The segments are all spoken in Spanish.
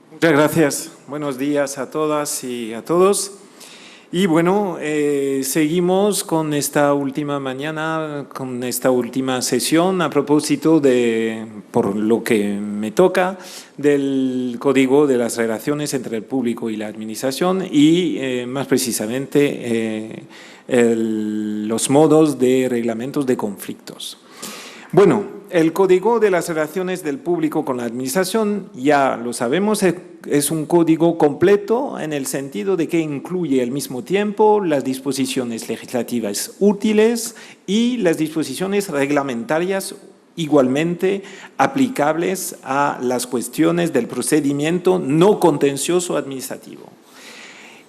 Muchas gracias. Buenos días a todas y a todos. Y bueno, seguimos con esta última mañana, con esta última sesión a propósito de, por lo que me toca, del Código de las Relaciones entre el Público y la Administración y más precisamente los modos de reglamentos de conflictos. Bueno, el Código de las Relaciones del Público con la Administración, ya lo sabemos, es un código completo en el sentido de que incluye al mismo tiempo las disposiciones legislativas útiles y las disposiciones reglamentarias igualmente aplicables a las cuestiones del procedimiento no contencioso administrativo.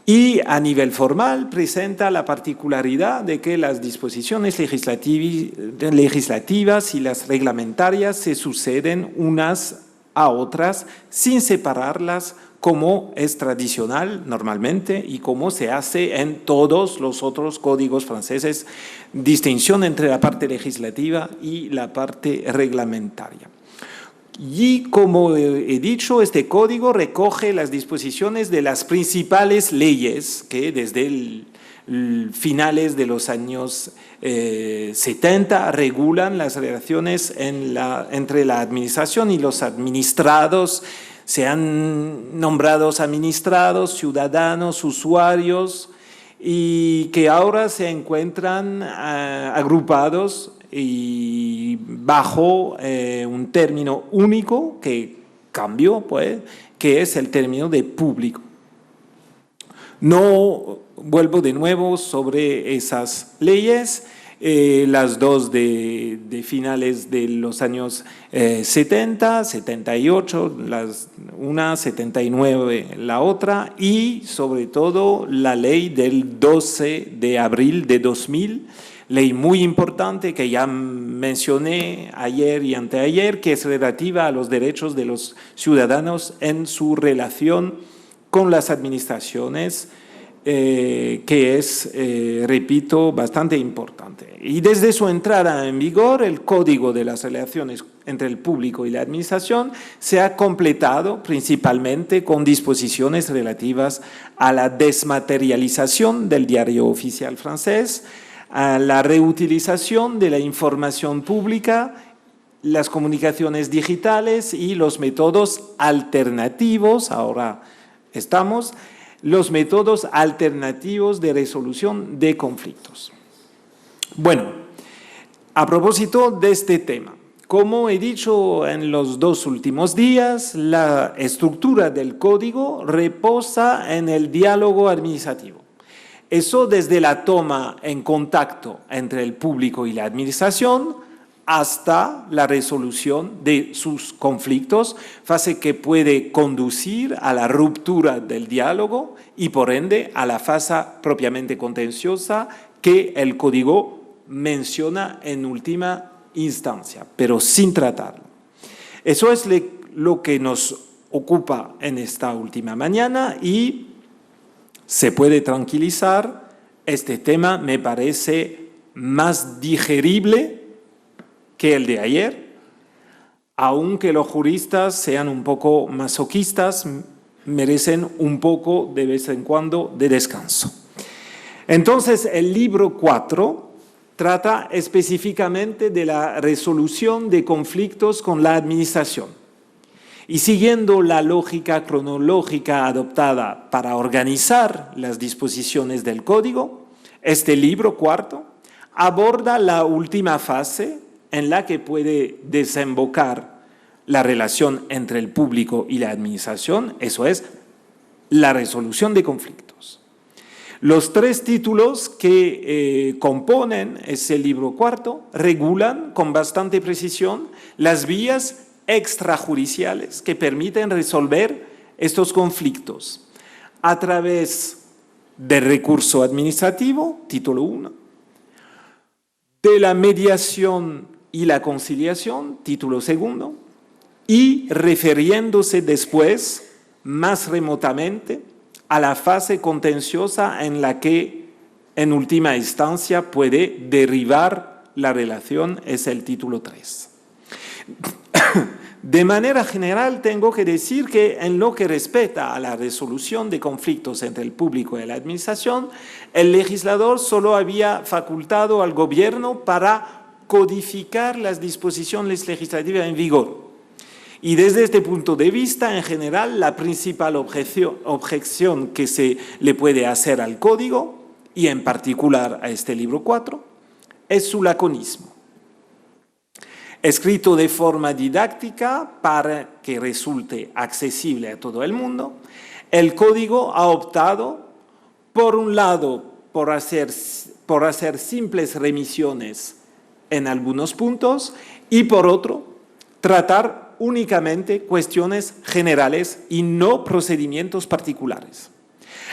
Y a nivel formal presenta la particularidad de que las disposiciones legislativas y las reglamentarias se suceden unas a otras sin separarlas como es tradicional normalmente y como se hace en todos los otros códigos franceses, distinción entre la parte legislativa y la parte reglamentaria. Y como he dicho, este código recoge las disposiciones de las principales leyes que desde finales de los años 70 regulan las relaciones entre la administración y los administrados. Sean nombrados administrados, ciudadanos, usuarios, y que ahora se encuentran agrupados y bajo un término único que cambió, pues, que es el término de público. No vuelvo de nuevo sobre esas leyes, las dos de finales de los años 70, 78, una 79 la otra, y sobre todo la ley del 12 de abril de 2000, ley muy importante que ya mencioné ayer y anteayer, que es relativa a los derechos de los ciudadanos en su relación con las administraciones, que es, repito, bastante importante. Y desde su entrada en vigor, el Código de las Relaciones entre el Público y la Administración se ha completado principalmente con disposiciones relativas a la desmaterialización del diario oficial francés, a la reutilización de la información pública, las comunicaciones digitales y los métodos alternativos, ahora estamos, los métodos alternativos de resolución de conflictos. Bueno, a propósito de este tema, como he dicho en los dos últimos días, la estructura del código reposa en el diálogo administrativo. Eso desde la toma en contacto entre el público y la administración hasta la resolución de sus conflictos, fase que puede conducir a la ruptura del diálogo y por ende a la fase propiamente contenciosa que el código menciona en última instancia, pero sin tratarlo. Eso es lo que nos ocupa en esta última mañana y se puede tranquilizar, este tema me parece más digerible que el de ayer, aunque los juristas sean un poco masoquistas, merecen un poco de vez en cuando de descanso. Entonces, el libro 4 trata específicamente de la resolución de conflictos con la administración. Y siguiendo la lógica cronológica adoptada para organizar las disposiciones del código, este libro cuarto aborda la última fase en la que puede desembocar la relación entre el público y la administración, eso es, la resolución de conflictos. Los tres títulos que componen ese libro cuarto regulan con bastante precisión las vías extrajudiciales que permiten resolver estos conflictos a través del recurso administrativo, título 1, de la mediación y la conciliación, título 2, y refiriéndose después, más remotamente, a la fase contenciosa en la que, en última instancia, puede derivar la relación, es el título 3. De manera general, tengo que decir que en lo que respecta a la resolución de conflictos entre el público y la administración, el legislador solo había facultado al gobierno para codificar las disposiciones legislativas en vigor. Y desde este punto de vista, en general, la principal objeción que se le puede hacer al código, y en particular a este libro 4, es su laconismo. Escrito de forma didáctica para que resulte accesible a todo el mundo, el código ha optado, por un lado, por hacer simples remisiones en algunos puntos y por otro, tratar únicamente cuestiones generales y no procedimientos particulares.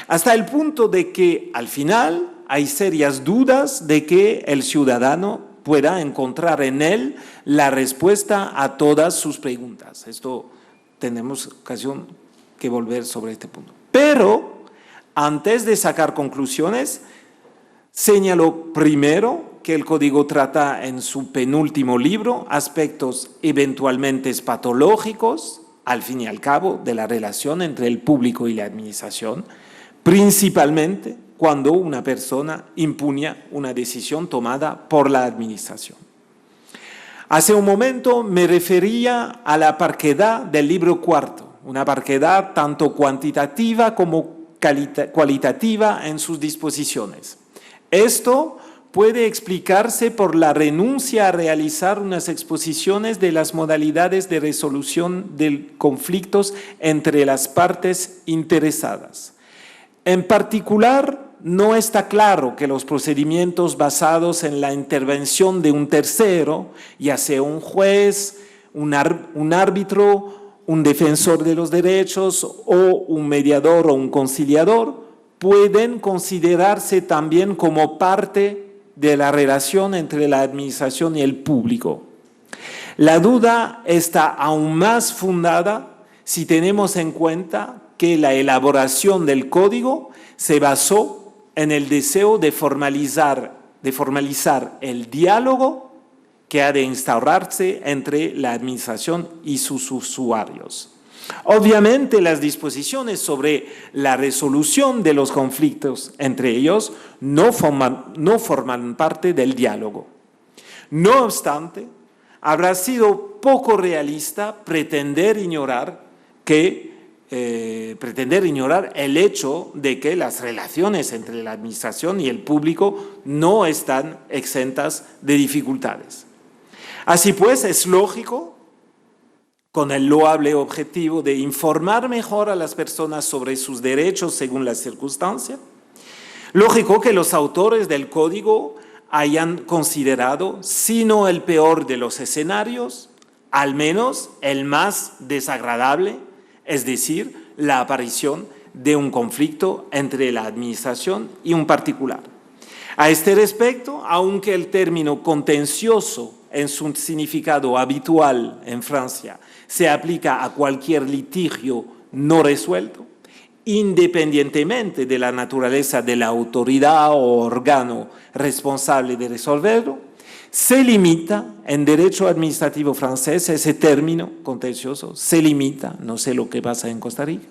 Hasta el punto de que, al final, hay serias dudas de que el ciudadano pueda encontrar en él la respuesta a todas sus preguntas. Esto tenemos ocasión que volver sobre este punto. Pero, antes de sacar conclusiones, señaló primero que el código trata en su penúltimo libro aspectos eventualmente patológicos, al fin y al cabo, de la relación entre el público y la administración, principalmente cuando una persona impugna una decisión tomada por la administración. Hace un momento me refería a la parquedad del libro cuarto, una parquedad tanto cuantitativa como cualitativa en sus disposiciones. Esto puede explicarse por la renuncia a realizar unas exposiciones de las modalidades de resolución de conflictos entre las partes interesadas. En particular, no está claro que los procedimientos basados en la intervención de un tercero, ya sea un juez, un árbitro, un defensor de los derechos o un mediador o un conciliador, pueden considerarse también como parte de la relación entre la administración y el público. La duda está aún más fundada si tenemos en cuenta que la elaboración del código se basó en el deseo de formalizar el diálogo que ha de instaurarse entre la administración y sus usuarios. Obviamente, las disposiciones sobre la resolución de los conflictos entre ellos no forman parte del diálogo. No obstante, habrá sido poco realista pretender ignorar el hecho de que las relaciones entre la administración y el público no están exentas de dificultades. Así pues, es lógico, con el loable objetivo de informar mejor a las personas sobre sus derechos según las circunstancias, lógico que los autores del código hayan considerado, si no el peor de los escenarios, al menos el más desagradable, es decir, la aparición de un conflicto entre la administración y un particular. A este respecto, aunque el término contencioso en su significado habitual en Francia se aplica a cualquier litigio no resuelto, independientemente de la naturaleza de la autoridad o órgano responsable de resolverlo, se limita, en derecho administrativo francés, ese término contencioso, se limita, no sé lo que pasa en Costa Rica,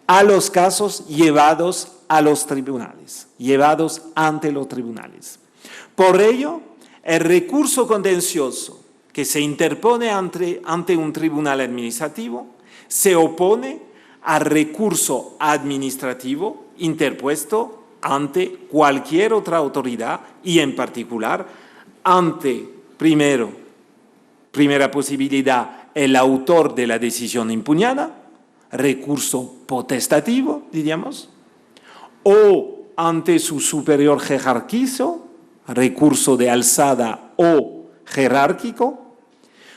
a los casos llevados a los tribunales, llevados ante los tribunales. Por ello, el recurso contencioso que se interpone ante un tribunal administrativo se opone al recurso administrativo interpuesto ante cualquier otra autoridad y en particular ante, primera posibilidad, el autor de la decisión impugnada, recurso potestativo, diríamos, o ante su superior jerarquizo, recurso de alzada o jerárquico,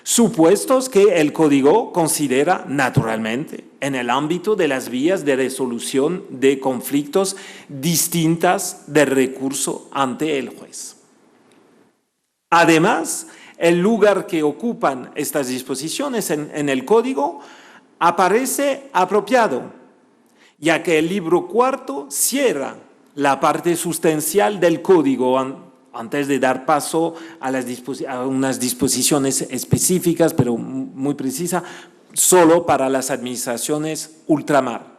supuestos que el Código considera naturalmente en el ámbito de las vías de resolución de conflictos distintas del recurso ante el juez. Además, el lugar que ocupan estas disposiciones en el Código aparece apropiado, ya que el libro cuarto cierra la parte sustancial del Código antes de dar paso a unas disposiciones específicas, pero muy precisas, solo para las administraciones ultramar.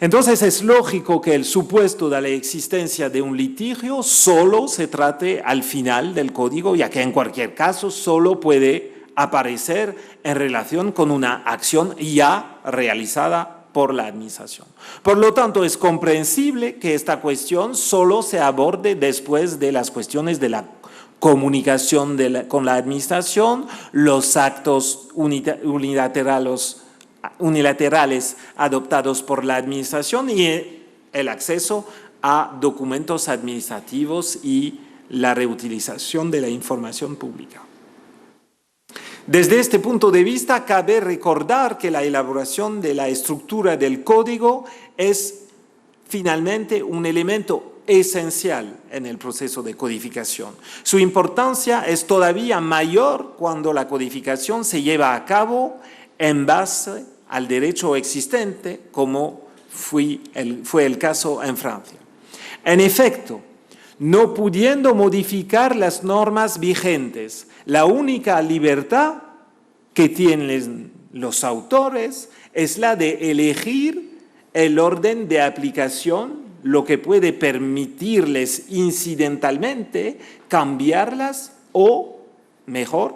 Entonces es lógico que el supuesto de la existencia de un litigio solo se trate al final del código, ya que en cualquier caso solo puede aparecer en relación con una acción ya realizada por la administración. Por lo tanto, es comprensible que esta cuestión solo se aborde después de las cuestiones de la comunicación con la administración, los actos unilaterales adoptados por la administración y el acceso a documentos administrativos y la reutilización de la información pública. Desde este punto de vista, cabe recordar que la elaboración de la estructura del código es finalmente un elemento esencial en el proceso de codificación. Su importancia es todavía mayor cuando la codificación se lleva a cabo en base al derecho existente, como fue el caso en Francia. En efecto, no pudiendo modificar las normas vigentes, la única libertad que tienen los autores es la de elegir el orden de aplicación, lo que puede permitirles incidentalmente cambiarlas o, mejor,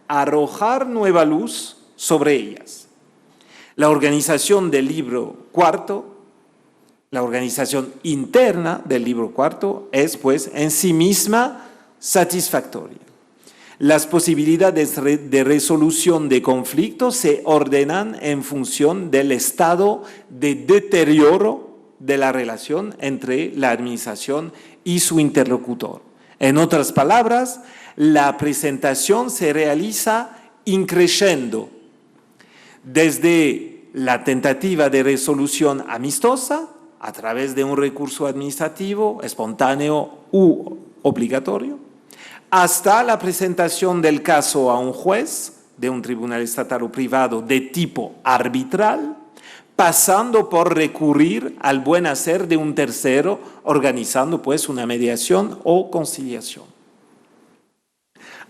arrojar nueva luz sobre ellas. La organización del libro cuarto, la organización interna del libro cuarto es, pues, en sí misma satisfactoria. Las posibilidades de resolución de conflictos se ordenan en función del estado de deterioro de la relación entre la administración y su interlocutor. En otras palabras, la presentación se realiza increciendo desde la tentativa de resolución amistosa a través de un recurso administrativo espontáneo u obligatorio, hasta la presentación del caso a un juez de un tribunal estatal o privado de tipo arbitral, pasando por recurrir al buen hacer de un tercero, organizando pues una mediación o conciliación.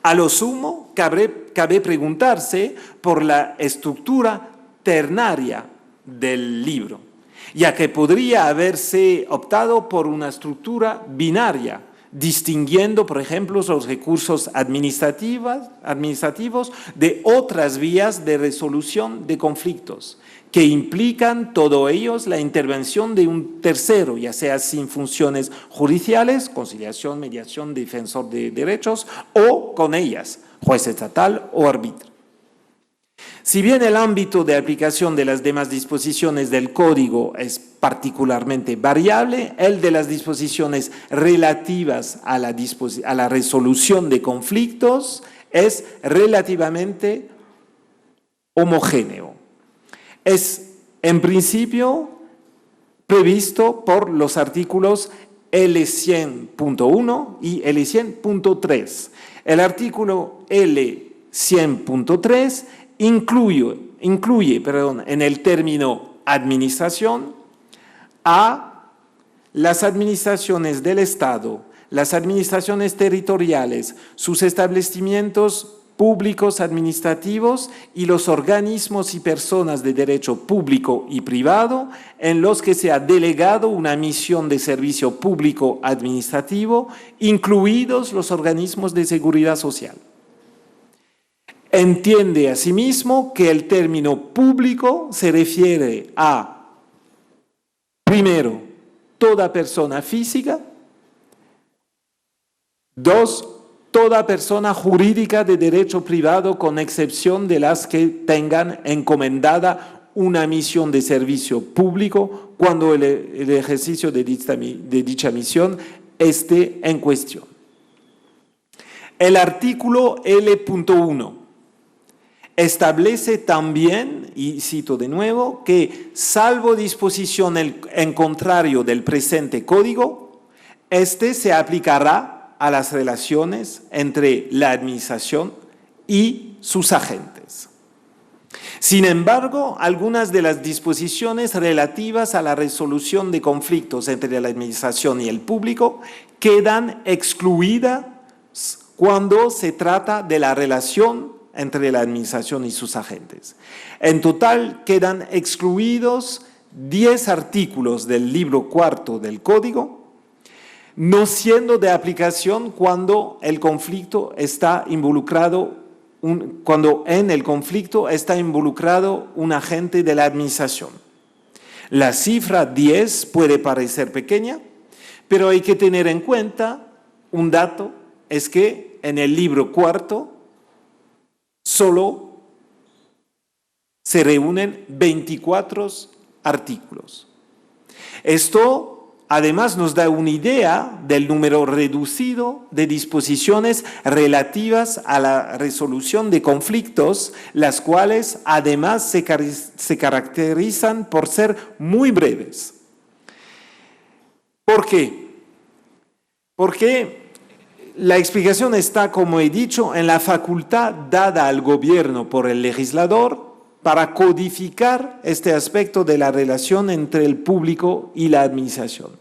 A lo sumo, cabe preguntarse por la estructura ternaria del libro, ya que podría haberse optado por una estructura binaria, distinguiendo, por ejemplo, los recursos administrativos de otras vías de resolución de conflictos, que implican todos ellos la intervención de un tercero, ya sea sin funciones judiciales, conciliación, mediación, defensor de derechos, o con ellas, juez estatal o árbitro. Si bien el ámbito de aplicación de las demás disposiciones del Código es particularmente variable, el de las disposiciones relativas a la resolución de conflictos es relativamente homogéneo. Es, en principio, previsto por los artículos L100.1 y L100.3. El artículo L100.3 incluye en el término administración a las administraciones del Estado, las administraciones territoriales, sus establecimientos públicos administrativos y los organismos y personas de derecho público y privado en los que se ha delegado una misión de servicio público administrativo, incluidos los organismos de seguridad social. Entiende asimismo que el término público se refiere a, primero, toda persona física, dos, toda persona jurídica de derecho privado, con excepción de las que tengan encomendada una misión de servicio público cuando el ejercicio de dicha misión esté en cuestión. El artículo L.1 establece también, y cito de nuevo, que salvo disposición en contrario del presente código, este se aplicará a las relaciones entre la administración y sus agentes. Sin embargo, algunas de las disposiciones relativas a la resolución de conflictos entre la administración y el público quedan excluidas cuando se trata de la relación entre la administración y sus agentes. En total, quedan excluidos 10 artículos del libro cuarto del Código, no siendo de aplicación cuando el conflicto está involucrado, cuando en el conflicto está involucrado un agente de la administración. La cifra 10 puede parecer pequeña, pero hay que tener en cuenta un dato, es que en el libro cuarto solo se reúnen 24 artículos. Esto además nos da una idea del número reducido de disposiciones relativas a la resolución de conflictos, las cuales además se caracterizan por ser muy breves. ¿Por qué? Porque la explicación está, como he dicho, en la facultad dada al gobierno por el legislador para codificar este aspecto de la relación entre el público y la administración.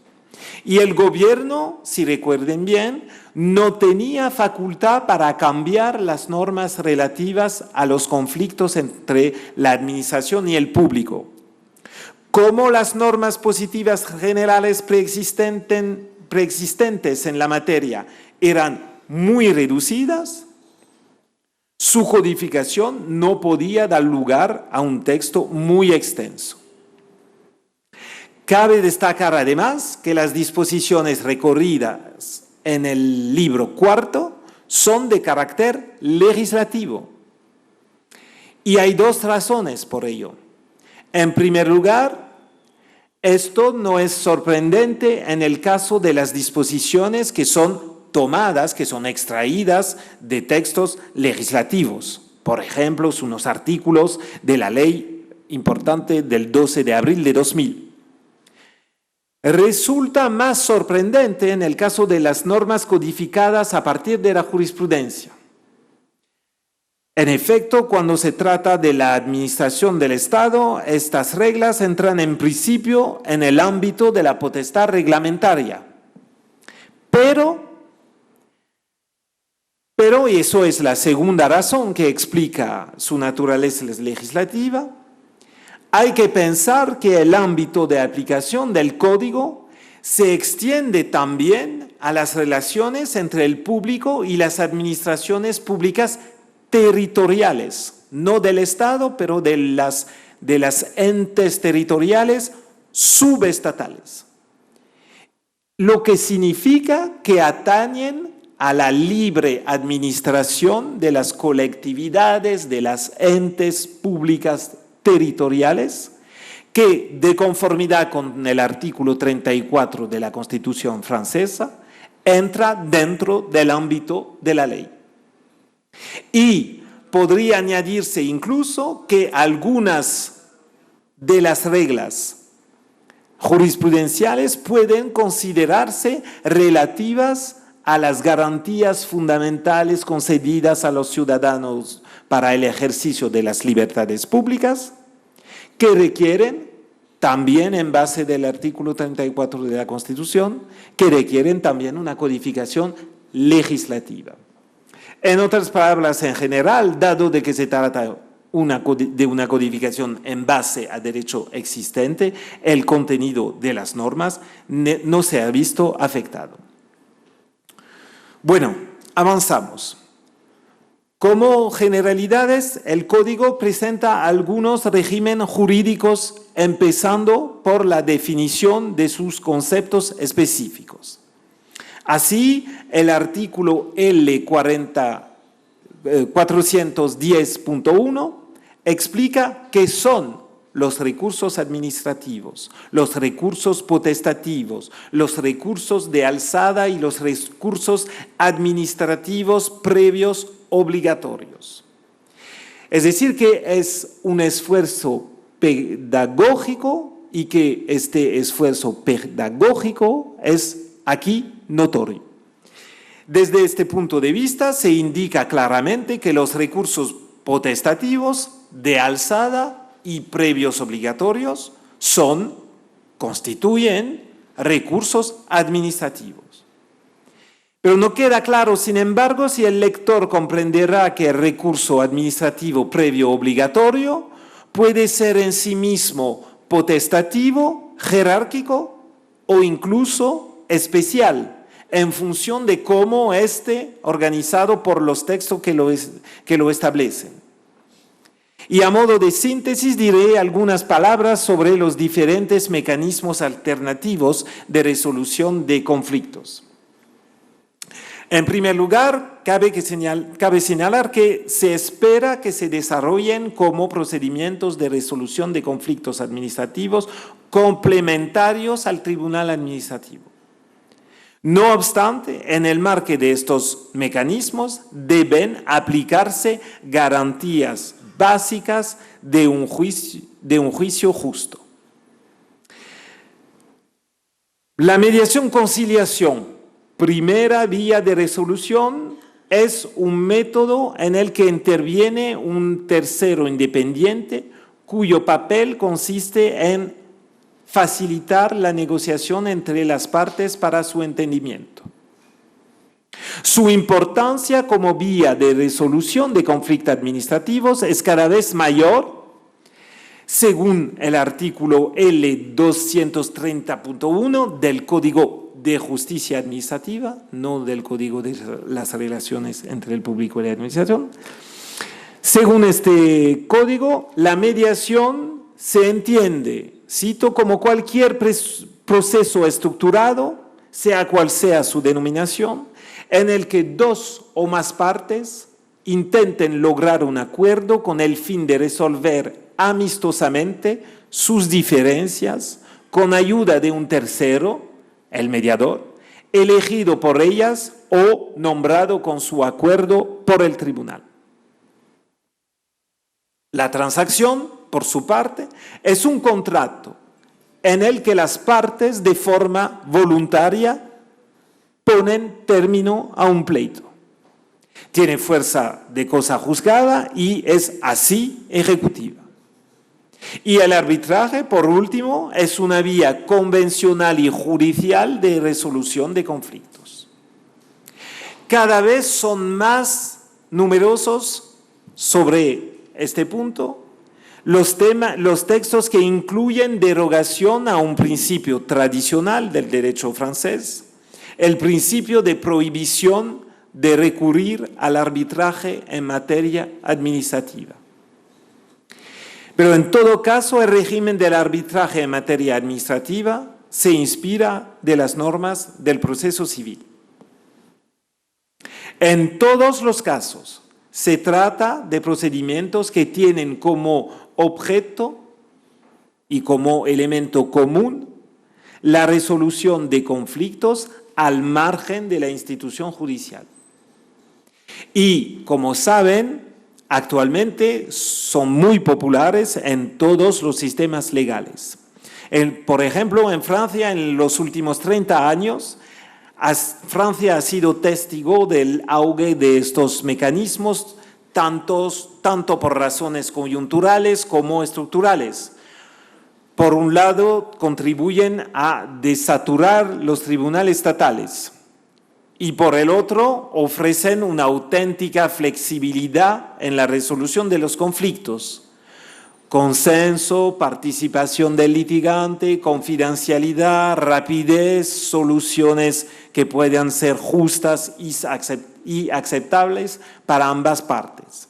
Y el gobierno, si recuerden bien, no tenía facultad para cambiar las normas relativas a los conflictos entre la administración y el público. Como las normas positivas generales preexistentes en la materia eran muy reducidas, su codificación no podía dar lugar a un texto muy extenso. Cabe destacar además que las disposiciones recorridas en el libro cuarto son de carácter legislativo. Y hay dos razones por ello. En primer lugar, esto no es sorprendente en el caso de las disposiciones que son tomadas, que son extraídas de textos legislativos. Por ejemplo, unos artículos de la ley importante del 12 de abril de 2000. Resulta más sorprendente en el caso de las normas codificadas a partir de la jurisprudencia. En efecto, cuando se trata de la administración del Estado, estas reglas entran en principio en el ámbito de la potestad reglamentaria. Pero, y eso es la segunda razón que explica su naturaleza legislativa, hay que pensar que el ámbito de aplicación del Código se extiende también a las relaciones entre el público y las administraciones públicas territoriales, no del Estado, pero de las entes territoriales subestatales. Lo que significa que atañen a la libre administración de las colectividades, de las entes públicas territoriales, que de conformidad con el artículo 34 de la Constitución francesa, entra dentro del ámbito de la ley. Y podría añadirse incluso que algunas de las reglas jurisprudenciales pueden considerarse relativas a las garantías fundamentales concedidas a los ciudadanos para el ejercicio de las libertades públicas, que requieren también, en base del artículo 34 de la Constitución, que requieren también una codificación legislativa. En otras palabras, en general, dado de que se trata de una codificación en base a derecho existente, el contenido de las normas no se ha visto afectado. Bueno, avanzamos. Como generalidades, el Código presenta algunos regímenes jurídicos, empezando por la definición de sus conceptos específicos. Así, el artículo L 410.1 explica qué son los recursos administrativos, los recursos potestativos, los recursos de alzada y los recursos administrativos previos obligatorios. Es decir, que es un esfuerzo pedagógico y que este esfuerzo pedagógico es aquí notorio. Desde este punto de vista se indica claramente que los recursos potestativos de alzada y previos obligatorios constituyen recursos administrativos. Pero no queda claro, sin embargo, si el lector comprenderá que el recurso administrativo previo obligatorio puede ser en sí mismo potestativo, jerárquico o incluso especial, en función de cómo esté organizado por los textos que lo establecen. Y a modo de síntesis diré algunas palabras sobre los diferentes mecanismos alternativos de resolución de conflictos. En primer lugar, cabe señalar que se espera que se desarrollen como procedimientos de resolución de conflictos administrativos complementarios al tribunal administrativo. No obstante, en el marco de estos mecanismos deben aplicarse garantías básicas de un juicio justo. La mediación-conciliación, primera vía de resolución, es un método en el que interviene un tercero independiente cuyo papel consiste en facilitar la negociación entre las partes para su entendimiento. Su importancia como vía de resolución de conflictos administrativos es cada vez mayor, según el artículo L230.1 del Código de Justicia Administrativa, no del Código de las Relaciones entre el Público y la Administración. Según este código, la mediación se entiende, cito, como cualquier proceso estructurado, sea cual sea su denominación, en el que dos o más partes intenten lograr un acuerdo con el fin de resolver amistosamente sus diferencias con ayuda de un tercero, el mediador, elegido por ellas o nombrado con su acuerdo por el tribunal. La transacción, por su parte, es un contrato en el que las partes de forma voluntaria ponen término a un pleito. Tiene fuerza de cosa juzgada y es así ejecutiva. Y el arbitraje, por último, es una vía convencional y judicial de resolución de conflictos. Cada vez son más numerosos sobre este punto los textos que incluyen derogación a un principio tradicional del derecho francés, el principio de prohibición de recurrir al arbitraje en materia administrativa. Pero en todo caso, el régimen del arbitraje en materia administrativa se inspira de las normas del proceso civil. En todos los casos, se trata de procedimientos que tienen como objeto y como elemento común la resolución de conflictos al margen de la institución judicial. Y, como saben, actualmente son muy populares en todos los sistemas legales. Por ejemplo, en Francia, en los últimos 30 años, Francia ha sido testigo del auge de estos mecanismos, tanto por razones coyunturales como estructurales. Por un lado, contribuyen a desaturar los tribunales estatales y por el otro, ofrecen una auténtica flexibilidad en la resolución de los conflictos. Consenso, participación del litigante, confidencialidad, rapidez, soluciones que puedan ser justas y aceptables para ambas partes.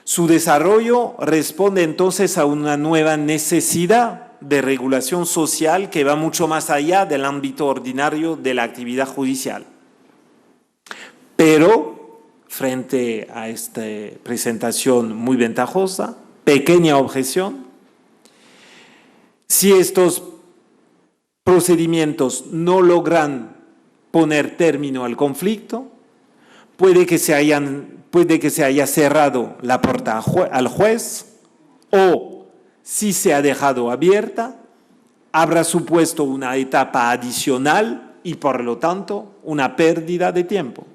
Su desarrollo responde entonces a una nueva necesidad de regulación social que va mucho más allá del ámbito ordinario de la actividad judicial. Pero, frente a esta presentación muy ventajosa, pequeña objeción, si estos procedimientos no logran poner término al conflicto, puede que se haya cerrado la puerta al juez o, si se ha dejado abierta, habrá supuesto una etapa adicional y, por lo tanto, una pérdida de tiempo.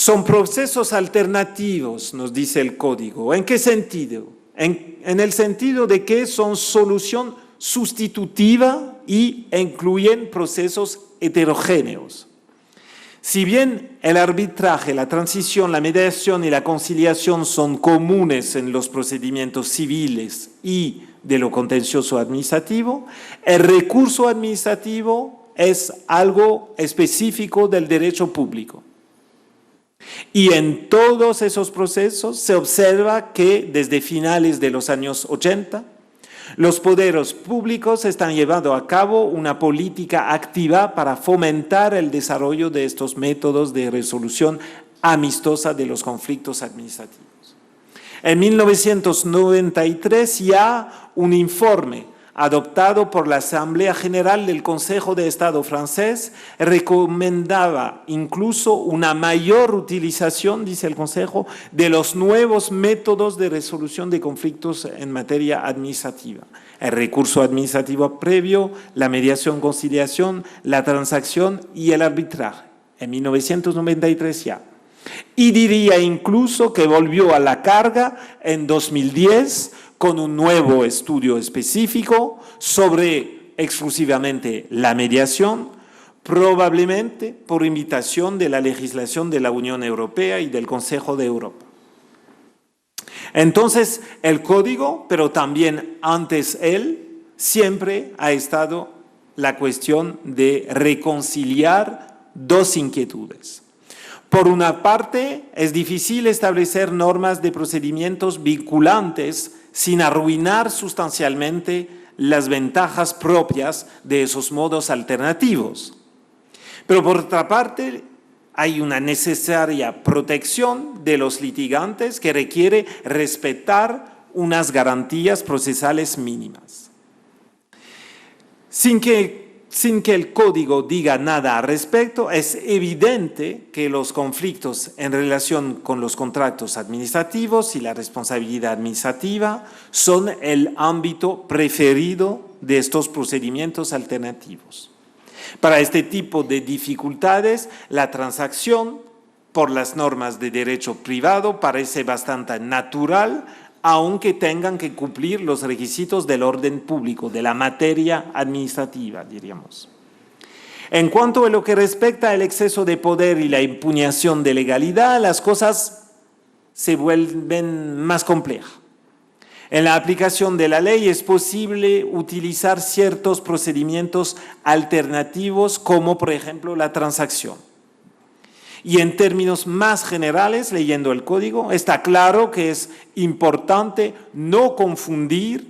Son procesos alternativos, nos dice el código. ¿En qué sentido? En el sentido de que son solución sustitutiva y incluyen procesos heterogéneos. Si bien el arbitraje, la transición, la mediación y la conciliación son comunes en los procedimientos civiles y de lo contencioso administrativo, el recurso administrativo es algo específico del derecho público. Y en todos esos procesos se observa que desde finales de los años 80, los poderes públicos están llevando a cabo una política activa para fomentar el desarrollo de estos métodos de resolución amistosa de los conflictos administrativos. En 1993 ya un informe adoptado por la Asamblea General del Consejo de Estado francés recomendaba incluso una mayor utilización, dice el Consejo, de los nuevos métodos de resolución de conflictos en materia administrativa. El recurso administrativo previo, la mediación-conciliación, la transacción y el arbitraje. En 1993 ya. Y diría incluso que volvió a la carga en 2010 con un nuevo estudio específico sobre exclusivamente la mediación, probablemente por invitación de la legislación de la Unión Europea y del Consejo de Europa. Entonces, el código, pero también antes él, siempre ha estado la cuestión de reconciliar dos inquietudes. Por una parte, es difícil establecer normas de procedimientos vinculantes sin arruinar sustancialmente las ventajas propias de esos modos alternativos. Pero por otra parte, hay una necesaria protección de los litigantes que requiere respetar unas garantías procesales mínimas. Sin que el código diga nada al respecto, es evidente que los conflictos en relación con los contratos administrativos y la responsabilidad administrativa son el ámbito preferido de estos procedimientos alternativos. Para este tipo de dificultades, la transacción por las normas de derecho privado parece bastante natural, aunque tengan que cumplir los requisitos del orden público, de la materia administrativa, diríamos. En cuanto a lo que respecta al exceso de poder y la impugnación de legalidad, las cosas se vuelven más complejas. En la aplicación de la ley es posible utilizar ciertos procedimientos alternativos, como por ejemplo la transacción. Y en términos más generales, leyendo el código, está claro que es importante no confundir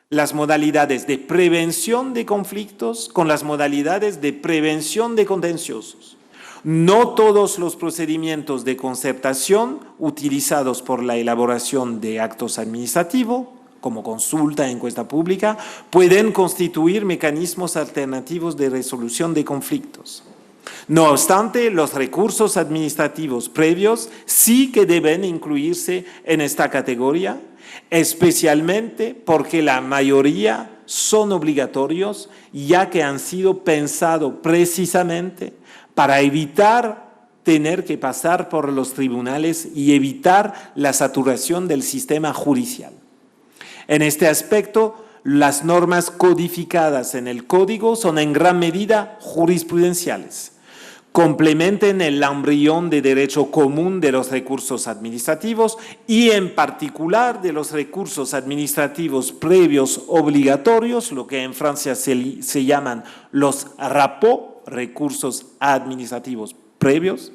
las modalidades de prevención de conflictos con las modalidades de prevención de contenciosos. No todos los procedimientos de concertación utilizados por la elaboración de actos administrativos, como consulta, encuesta pública, pueden constituir mecanismos alternativos de resolución de conflictos. No obstante, los recursos administrativos previos sí que deben incluirse en esta categoría, especialmente porque la mayoría son obligatorios, ya que han sido pensados precisamente para evitar tener que pasar por los tribunales y evitar la saturación del sistema judicial. En este aspecto, las normas codificadas en el Código son en gran medida jurisprudenciales. Complementen el embrión de derecho común de los recursos administrativos y en particular de los recursos administrativos previos obligatorios, lo que en Francia se llaman los RAPO, recursos administrativos previos,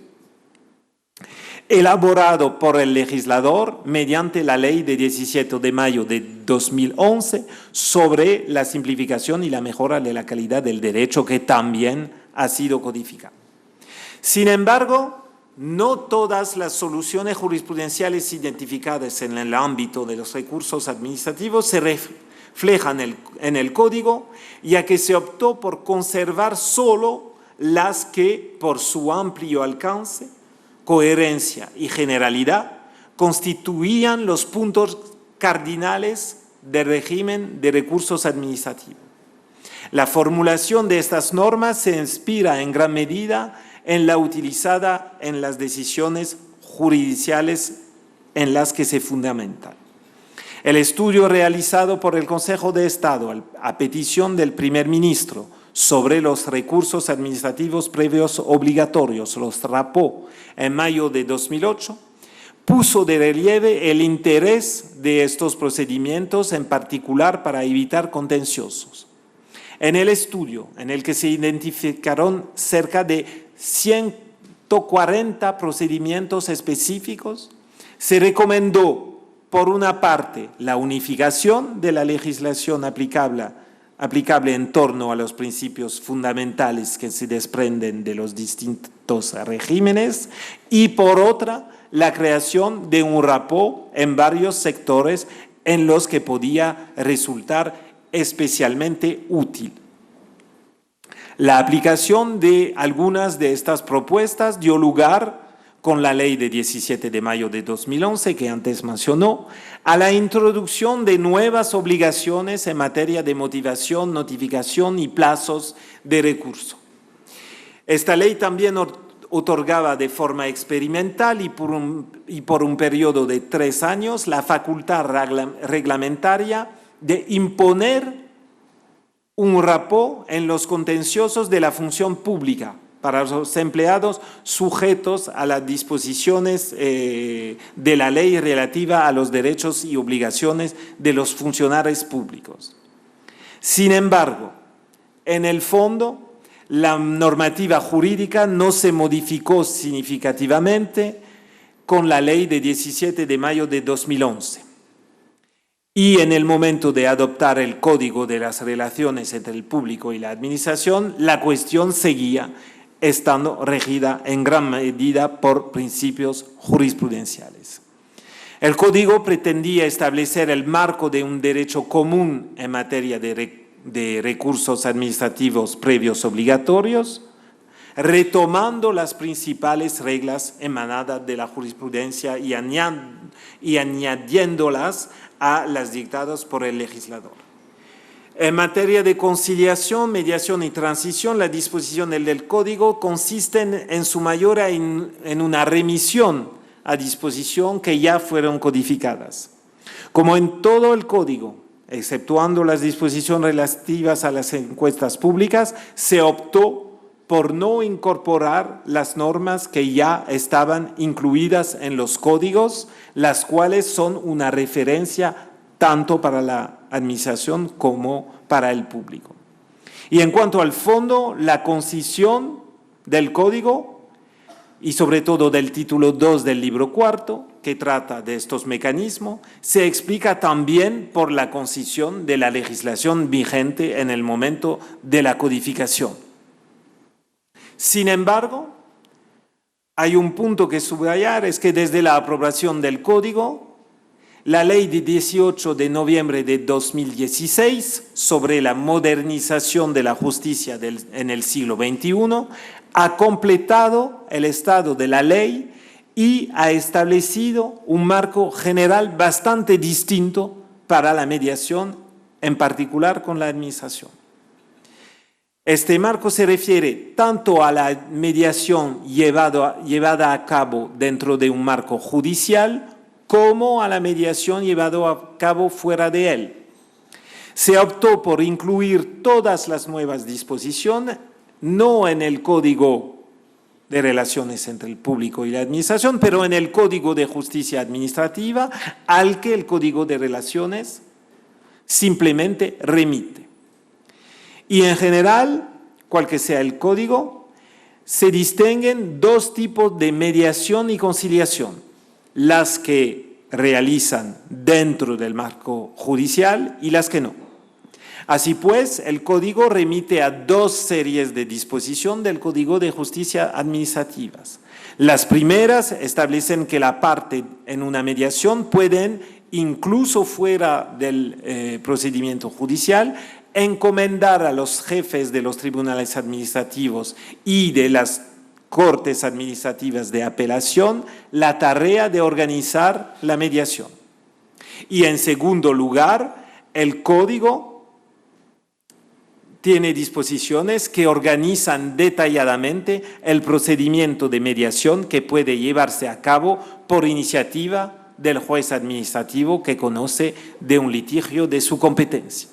elaborado por el legislador mediante la ley de 17 de mayo de 2011 sobre la simplificación y la mejora de la calidad del derecho, que también ha sido codificado. Sin embargo, no todas las soluciones jurisprudenciales identificadas en el ámbito de los recursos administrativos se reflejan en el Código, ya que se optó por conservar solo las que, por su amplio alcance, coherencia y generalidad, constituían los puntos cardinales del régimen de recursos administrativos. La formulación de estas normas se inspira en gran medida en la utilizada en las decisiones judiciales en las que se fundamentan. El estudio realizado por el Consejo de Estado a petición del primer ministro sobre los recursos administrativos previos obligatorios, los RAPO, en mayo de 2008, puso de relieve el interés de estos procedimientos, en particular para evitar contenciosos. En el estudio, en el que se identificaron cerca de 140 procedimientos específicos, se recomendó, por una parte, la unificación de la legislación aplicable en torno a los principios fundamentales que se desprenden de los distintos regímenes, y por otra, la creación de un RAPO en varios sectores en los que podía resultar especialmente útil. La aplicación de algunas de estas propuestas dio lugar, con la ley de 17 de mayo de 2011 que antes mencionó, a la introducción de nuevas obligaciones en materia de motivación, notificación y plazos de recurso. Esta ley también otorgaba de forma experimental y por un periodo de 3 años la facultad reglamentaria de imponer un RAPO en los contenciosos de la función pública para los empleados sujetos a las disposiciones de la ley relativa a los derechos y obligaciones de los funcionarios públicos. Sin embargo, en el fondo, la normativa jurídica no se modificó significativamente con la ley de 17 de mayo de 2011. Y en el momento de adoptar el Código de las Relaciones entre el Público y la Administración, la cuestión seguía estando regida en gran medida por principios jurisprudenciales. El Código pretendía establecer el marco de un derecho común en materia de recursos administrativos previos obligatorios, retomando las principales reglas emanadas de la jurisprudencia y añadiéndolas a las dictadas por el legislador. En materia de conciliación, mediación y transición, las disposiciones del Código consisten en su mayoría en una remisión a disposición que ya fueron codificadas. Como en todo el Código, exceptuando las disposiciones relativas a las encuestas públicas, se optó por no incorporar las normas que ya estaban incluidas en los códigos, las cuales son una referencia tanto para la administración como para el público. Y en cuanto al fondo, la concisión del Código y sobre todo del título 2 del libro cuarto, que trata de estos mecanismos, se explica también por la concisión de la legislación vigente en el momento de la codificación. Sin embargo, hay un punto que subrayar, es que desde la aprobación del Código, la ley de 18 de noviembre de 2016 sobre la modernización de la justicia en el siglo XXI ha completado el estado de la ley y ha establecido un marco general bastante distinto para la mediación, en particular con la administración. Este marco se refiere tanto a la mediación llevada a cabo dentro de un marco judicial como a la mediación llevada a cabo fuera de él. Se optó por incluir todas las nuevas disposiciones, no en el Código de Relaciones entre el Público y la Administración, pero en el Código de Justicia Administrativa, al que el Código de Relaciones simplemente remite. Y en general, cual que sea el código, se distinguen dos tipos de mediación y conciliación: las que realizan dentro del marco judicial y las que no. Así pues, el código remite a dos series de disposición del Código de Justicia Administrativas. Las primeras establecen que la parte en una mediación pueden, incluso fuera del procedimiento judicial, encomendar a los jefes de los tribunales administrativos y de las cortes administrativas de apelación la tarea de organizar la mediación. Y en segundo lugar, el Código tiene disposiciones que organizan detalladamente el procedimiento de mediación que puede llevarse a cabo por iniciativa del juez administrativo que conoce de un litigio de su competencia.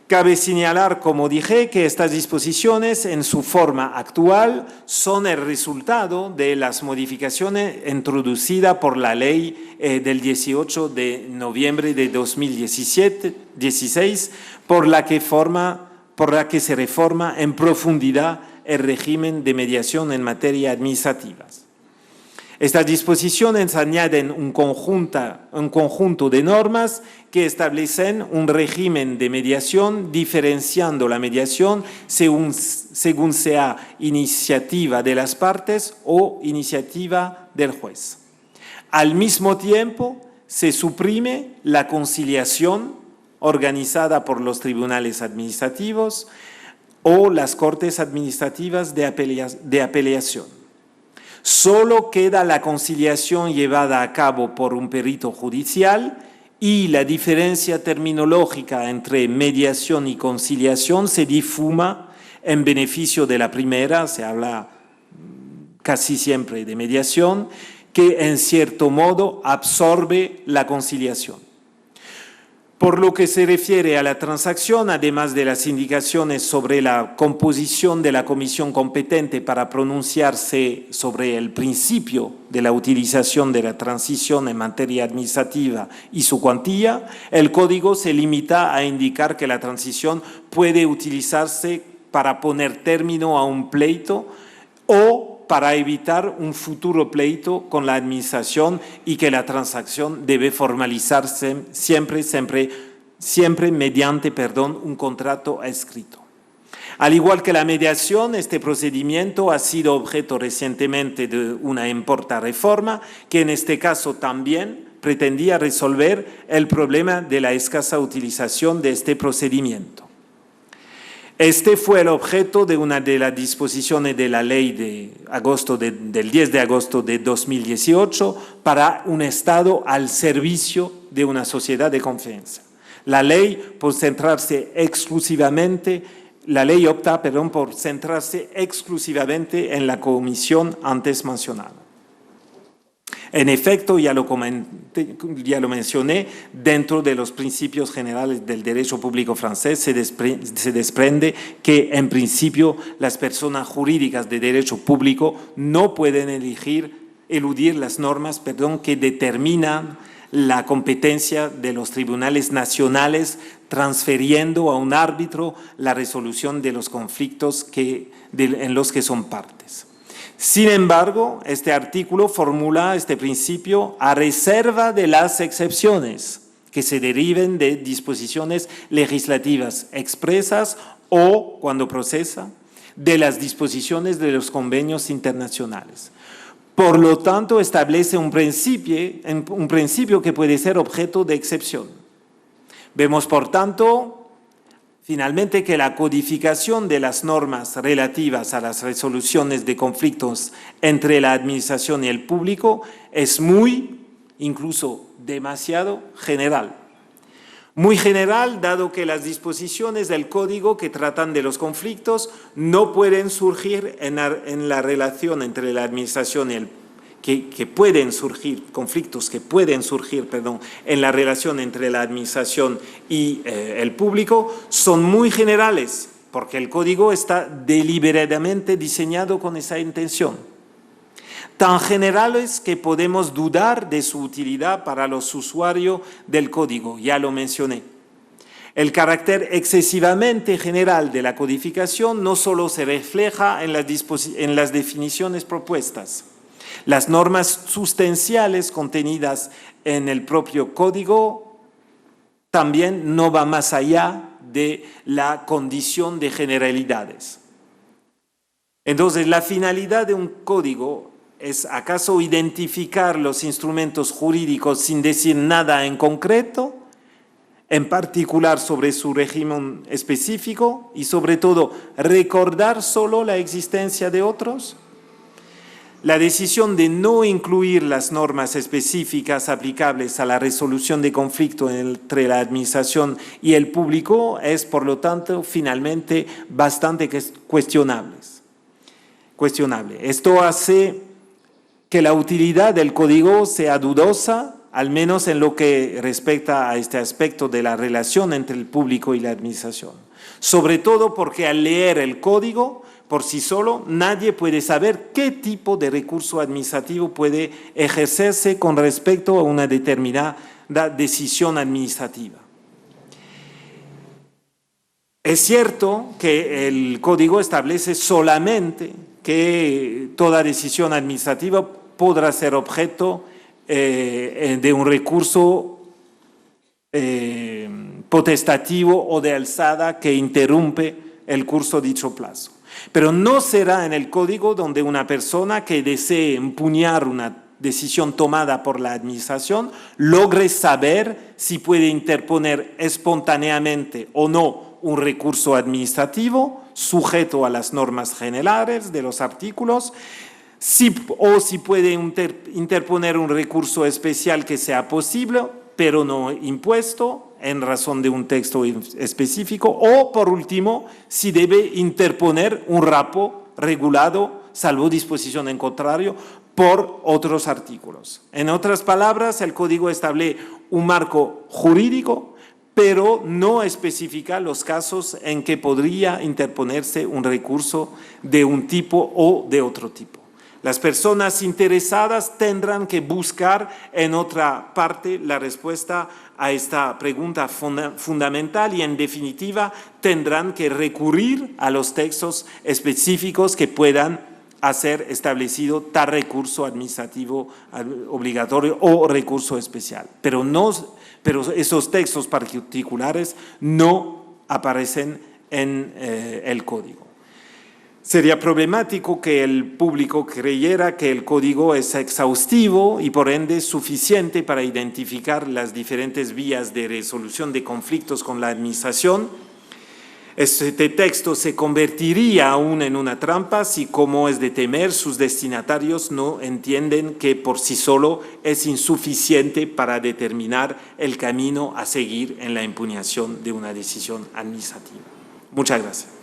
Cabe señalar, como dije, que estas disposiciones en su forma actual son el resultado de las modificaciones introducidas por la ley del 18 de noviembre de 2016, por la que se reforma en profundidad el régimen de mediación en materia administrativa. Estas disposiciones añaden un conjunto de normas que establecen un régimen de mediación diferenciando la mediación según sea iniciativa de las partes o iniciativa del juez. Al mismo tiempo, se suprime la conciliación organizada por los tribunales administrativos o las cortes administrativas de apelación. Solo queda la conciliación llevada a cabo por un perito judicial y la diferencia terminológica entre mediación y conciliación se difuma en beneficio de la primera, se habla casi siempre de mediación, que en cierto modo absorbe la conciliación. Por lo que se refiere a la transacción, además de las indicaciones sobre la composición de la comisión competente para pronunciarse sobre el principio de la utilización de la transición en materia administrativa y su cuantía, el Código se limita a indicar que la transición puede utilizarse para poner término a un pleito o para evitar un futuro pleito con la administración y que la transacción debe formalizarse siempre mediante un contrato escrito. Al igual que la mediación, este procedimiento ha sido objeto recientemente de una importante reforma que en este caso también pretendía resolver el problema de la escasa utilización de este procedimiento. Este fue el objeto de una de las disposiciones de la ley del 10 de agosto de 2018 para un Estado al servicio de una sociedad de confianza. La ley opta por centrarse exclusivamente en la comisión antes mencionada. En efecto, ya lo mencioné, dentro de los principios generales del derecho público francés se desprende que, en principio, las personas jurídicas de derecho público no pueden eludir las normas que determinan la competencia de los tribunales nacionales, transfiriendo a un árbitro la resolución de los conflictos en los que son partes. Sin embargo, este artículo formula este principio a reserva de las excepciones que se deriven de disposiciones legislativas expresas o, cuando procesa, de las disposiciones de los convenios internacionales. Por lo tanto, establece un principio que puede ser objeto de excepción. Vemos, por tanto, finalmente, que la codificación de las normas relativas a las resoluciones de conflictos entre la administración y el público es incluso demasiado general. Muy general, dado que las disposiciones del Código que tratan de los conflictos no pueden surgir en la relación entre la administración y el conflictos que pueden surgir en la relación entre la administración y el público, son muy generales, porque el Código está deliberadamente diseñado con esa intención. Tan generales que podemos dudar de su utilidad para los usuarios del Código, ya lo mencioné. El carácter excesivamente general de la codificación no solo se refleja en las definiciones propuestas. Las normas sustanciales contenidas en el propio Código también no van más allá de la condición de generalidades. Entonces, la finalidad de un código es acaso identificar los instrumentos jurídicos sin decir nada en concreto, en particular sobre su régimen específico y sobre todo recordar solo la existencia de otros. La decisión de no incluir las normas específicas aplicables a la resolución de conflicto entre la administración y el público es, por lo tanto, finalmente bastante cuestionable. Esto hace que la utilidad del código sea dudosa, al menos en lo que respecta a este aspecto de la relación entre el público y la administración. Sobre todo porque al leer el código, por sí solo, nadie puede saber qué tipo de recurso administrativo puede ejercerse con respecto a una determinada decisión administrativa. Es cierto que el código establece solamente que toda decisión administrativa podrá ser objeto de un recurso potestativo o de alzada que interrumpe el curso de dicho plazo. Pero no será en el código donde una persona que desee impugnar una decisión tomada por la administración logre saber si puede interponer espontáneamente o no un recurso administrativo sujeto a las normas generales de los artículos, o si puede interponer un recurso especial que sea posible, pero no impuesto en razón de un texto específico, o por último, si debe interponer un rapo regulado, salvo disposición en contrario, por otros artículos. En otras palabras, el código establece un marco jurídico, pero no especifica los casos en que podría interponerse un recurso de un tipo o de otro tipo. Las personas interesadas tendrán que buscar en otra parte la respuesta a esta pregunta fundamental y, en definitiva, tendrán que recurrir a los textos específicos que puedan hacer establecido tal recurso administrativo obligatorio o recurso especial. Pero esos textos particulares no aparecen en el código. Sería problemático que el público creyera que el código es exhaustivo y por ende suficiente para identificar las diferentes vías de resolución de conflictos con la administración. Este texto se convertiría aún en una trampa si, como es de temer, sus destinatarios no entienden que por sí solo es insuficiente para determinar el camino a seguir en la impugnación de una decisión administrativa. Muchas gracias.